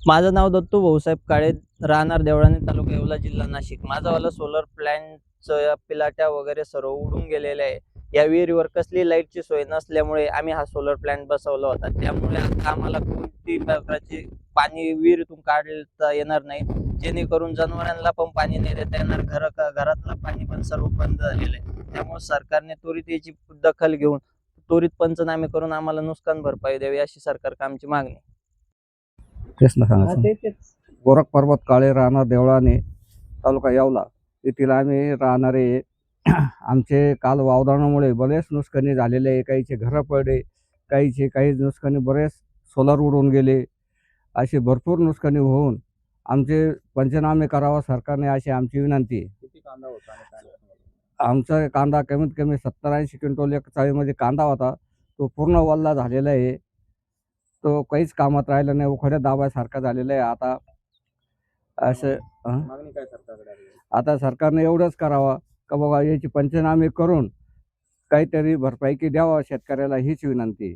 माझं नाव दत्तू भाऊसाहेब काळे, राहणार देवळाणे, तालुका येवला, जिल्हा नाशिक. माझावाला सोलर प्लॅनचं पिलाट्या वगैरे सर्व उडून गेलेले आहे. या विहिरीवर कसली लाईटची सोय नसल्यामुळे आम्ही हा सोलर प्लॅन बसवला होता. त्यामुळे आता आम्हाला कोणती प्रकारची पाणी विहिरीतून काढता येणार नाही, जेणेकरून जनावरांना पण पाणी नाही देता येणार. घरातलं पाणी पण सर्व बंद झालेलं आहे. त्यामुळे सरकारने त्वरित याची दखल घेऊन त्वरित पंचनामे करून आम्हाला नुकसान भरपाई द्यावी, अशी सरकारकडे आमची मागणी. तेच ना सांगायचं. गोरख पर्वत काळे, राहणार देवळाणे, तालुका येवला येथील आम्ही राहणारे. आमचे काल वावदानामुळे बरेच नुकसानी झालेले आहे. काहीचे घरं पडले, काही नुकसानी, बरेच सोलर उडून गेले. अशी भरपूर नुकसानी होऊन आमचे पंचनामे करावा सरकारने, अशी आमची विनंती. आमचा कांदा कमीत कमी 70-80 क्विंटल एक चाळीमध्ये कांदा होता. तो पूर्ण वल्ला झालेला आहे. तो काहीच कामात राहिला नाही, उखड्या दाबासारखा झालेला आहे. आता असं आता सरकारने एवढंच करावा का बाबा, याची पंचनामे करून काहीतरी भरपाई की द्यावा शेतकऱ्याला, हीच विनंती.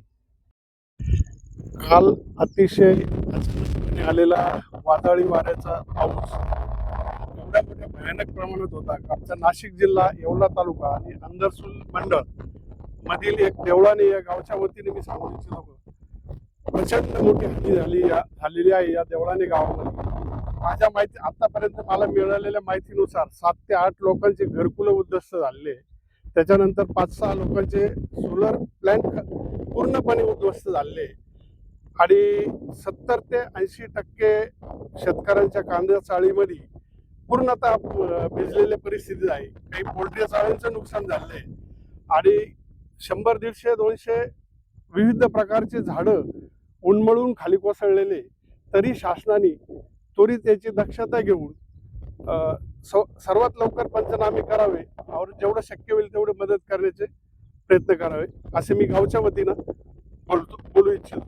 काल अतिशय अचानकपणे आलेला वादळी वाऱ्याचा पाऊस एवढ्या मोठ्या भयानक प्रमाणात होता. आमचा नाशिक जिल्हा, येवला तालुका आणि अंदरसूल मंडळ मधील एक देवळाणे या गावच्या वतीने मी सांगू इच्छितो, प्रचंड मोठी हानी झालेली आहे या देवळाणे गावामध्ये. माझ्या माहिती आतापर्यंत मला मिळालेल्या माहितीनुसार 7 ते 8 लोकांचे घरकुलं उद्ध्वस्त झाले. त्याच्यानंतर 5-6 लोकांचे सोलर प्लॅन्ट पूर्णपणे उद्ध्वस्त झाले आणि 70 ते 80% शेतकऱ्यांच्या कांद्या चाळीमध्ये पूर्णतः भिजलेल्या परिस्थिती आहे. काही पोल्ट्री चाळींचं नुकसान झालंय आणि 100, 150, 200 विविध प्रकारचे झाडं उन्मळून खाली कोसळलेले. तरी शासनाने त्वरित याची दक्षता घेऊन सर्वात लवकर पंचनामे करावे और जेवढं शक्य होईल तेवढे मदत करण्याचे प्रयत्न करावे, असे मी गावच्या वतीनं बोलू इच्छितो.